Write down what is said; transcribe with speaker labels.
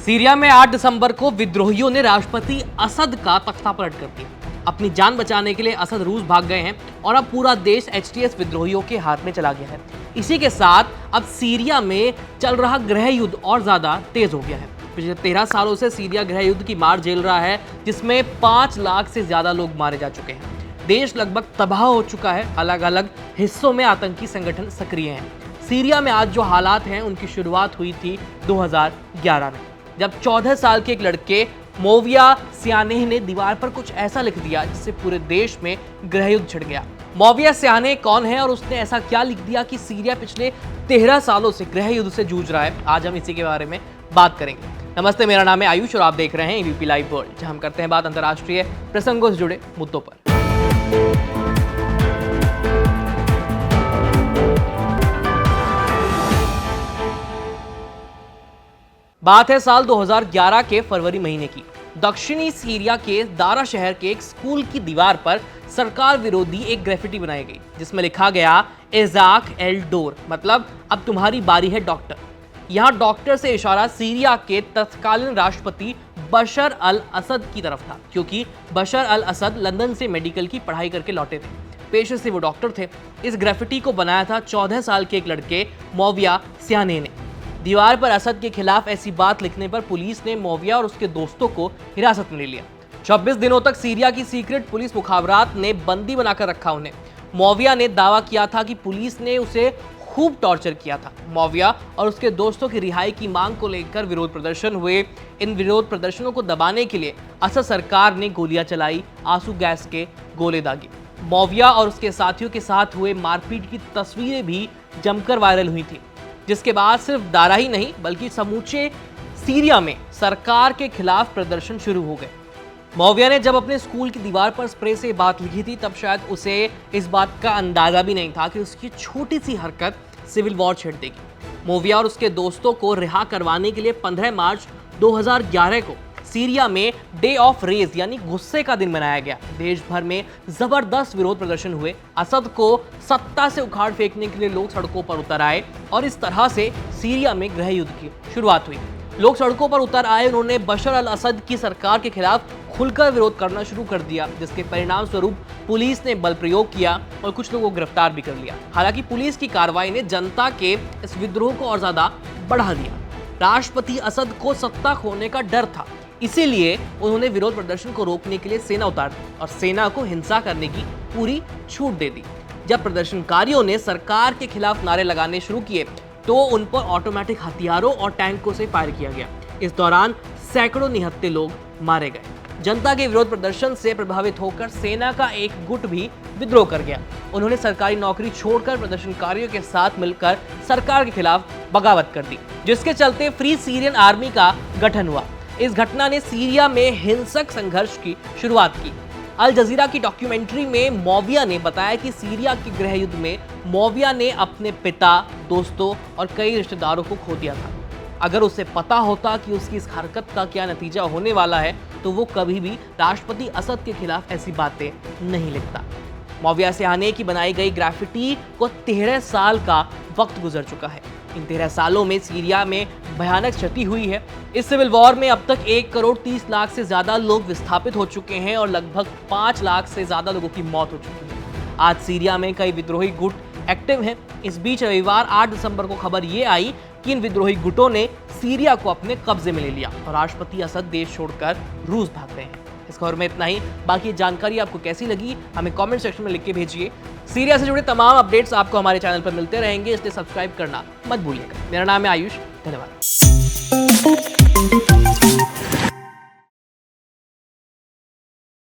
Speaker 1: Syria में 8 दिसंबर को विद्रोहियों ने राष्ट्रपति असद का तख्तापलट कर दिया। अपनी जान बचाने के लिए असद रूस भाग गए हैं और अब पूरा देश HTS विद्रोहियों के हाथ में चला गया है। इसी के साथ अब सीरिया में चल रहा गृह युद्ध और ज्यादा तेज हो गया है। पिछले 13 सालों से सीरिया गृह युद्ध की मार झेल रहा है, जिसमें 5 लाख से ज्यादा लोग मारे जा चुके हैं। देश लगभग तबाह हो चुका है। अलग अलग हिस्सों में आतंकी संगठन सक्रिय हैं। सीरिया में आज जो हालात हैं उनकी शुरुआत हुई थी 2011 में, जब 14 साल के एक लड़के मोविया सियानेह ने दीवार पर कुछ ऐसा लिख दिया जिससे पूरे देश में गृह युद्ध छिड़ गया। मोविया सियानेह कौन है और उसने ऐसा क्या लिख दिया कि सीरिया पिछले 13 सालों से गृह युद्ध से जूझ रहा है? आज हम इसी के बारे में बात करेंगे। नमस्ते, मेरा नाम है आयुष और आप देख रहे हैं ABP लाइव वर्ल्ड, जहां हम करते हैं बात अंतर्राष्ट्रीय प्रसंगों से जुड़े मुद्दों पर। बात है साल 2011 के फरवरी महीने की। दक्षिणी सीरिया के दारा शहर के एक स्कूल की दीवार पर सरकार विरोधी एक ग्रेफिटी बनाई गई, जिसमें लिखा गया इज़ाक एल डोर, मतलब अब तुम्हारी बारी है डॉक्टर। यहाँ डॉक्टर से इशारा सीरिया के तत्कालीन राष्ट्रपति बशर अल असद की तरफ था, क्योंकि बशर अल असद लंदन से मेडिकल की पढ़ाई करके लौटे थे। पेशे से वो डॉक्टर थे। इस ग्रेफिटी को बनाया था 14 साल के एक लड़के मोविया सियानेह ने। दीवार पर असद के खिलाफ ऐसी बात लिखने पर पुलिस ने मोविया और उसके दोस्तों को हिरासत में ले लिया। 26 दिनों तक सीरिया की सीक्रेट पुलिस मुखाबरात ने बंदी बनाकर रखा उन्हें। मोविया ने दावा किया था कि पुलिस ने उसे खूब टॉर्चर किया था। मोविया और उसके दोस्तों की रिहाई की मांग को लेकर विरोध प्रदर्शन हुए। इन विरोध प्रदर्शनों को दबाने के लिए असद सरकार ने गोलियां चलाई, आंसू गैस के गोले दागे। मोविया और उसके साथियों के साथ हुए मारपीट की तस्वीरें भी जमकर वायरल हुई थी, जिसके बाद सिर्फ दारा ही नहीं बल्कि समूचे सीरिया में सरकार के खिलाफ प्रदर्शन शुरू हो गए। मोविया ने जब अपने स्कूल की दीवार पर स्प्रे से बात लिखी थी, तब शायद उसे इस बात का अंदाजा भी नहीं था कि उसकी छोटी सी हरकत सिविल वॉर छेड़ देगी। मोविया और उसके दोस्तों को रिहा करवाने के लिए 15 मार्च 2011 को सीरिया में डे ऑफ रेज यानी गुस्से का दिन मनाया गया। देश भर में जबरदस्त विरोध प्रदर्शन हुए। असद को सत्ता से उखाड़ फेंकने के लिए लोग सड़कों पर उतर आए और इस तरह से सीरिया में गृह युद्ध की शुरुआत हुई। लोग सड़कों पर उतर आए। उन्होंने बशर अल असद की सरकार के खिलाफ खुलकर विरोध करना शुरू कर दिया, जिसके परिणाम स्वरूप पुलिस ने बल प्रयोग किया और कुछ लोगों को गिरफ्तार भी कर लिया। हालांकि पुलिस की कार्रवाई ने जनता के इस विद्रोह को और ज्यादा बढ़ा दिया। राष्ट्रपति असद को सत्ता खोने का डर था, इसीलिए उन्होंने विरोध प्रदर्शन को रोकने के लिए सेना उतार दी और सेना को हिंसा करने की पूरी छूट दे दी। जब प्रदर्शनकारियों ने सरकार के खिलाफ नारे लगाने शुरू किए तो उन पर ऑटोमेटिक हथियारों और टैंकों से फायर किया गया। इस दौरान सैकड़ों निहत्थे लोग मारे गए। जनता के विरोध प्रदर्शन से प्रभावित होकर सेना का एक गुट भी विद्रोह कर गया। उन्होंने सरकारी नौकरी छोड़कर प्रदर्शनकारियों के साथ मिलकर सरकार के खिलाफ बगावत कर दी, जिसके चलते फ्री सीरियन आर्मी का गठन हुआ। इस घटना ने सीरिया में हिंसक संघर्ष की शुरुआत की। अल जजीरा की डॉक्यूमेंट्री में मोविया ने बताया कि सीरिया के गृह युद्ध में मोविया ने अपने पिता, दोस्तों और कई रिश्तेदारों को खो दिया था। अगर उसे पता होता कि उसकी इस हरकत का क्या नतीजा होने वाला है तो वो कभी भी राष्ट्रपति असद के खिलाफ ऐसी बातें नहीं लिखता। मोविया सियानेह की बनाई गई ग्राफिटी को 13 साल का वक्त गुजर चुका है। इन 13 सालों में सीरिया में भयानक क्षति हुई है। इस सिविल वॉर में अब तक 1 करोड़ 30 लाख से ज्यादा लोग विस्थापित हो चुके हैं और लगभग 5 लाख से ज्यादा लोगों की मौत हो चुकी है। आज सीरिया में कई विद्रोही गुट एक्टिव हैं। इस बीच रविवार 8 दिसंबर को खबर ये आई कि इन विद्रोही गुटों ने सीरिया को अपने कब्जे में ले लिया और राष्ट्रपति असद देश छोड़कर रूस भाग गए हैं। इस खबर में इतना ही। बाकी जानकारी आपको कैसी लगी हमें कमेंट सेक्शन में लिख के भेजिए। सीरिया से जुड़े तमाम अपडेट्स आपको हमारे चैनल पर मिलते रहेंगे, इसलिए सब्सक्राइब करना मत भूलिएगा। मेरा नाम है आयुष, धन्यवाद।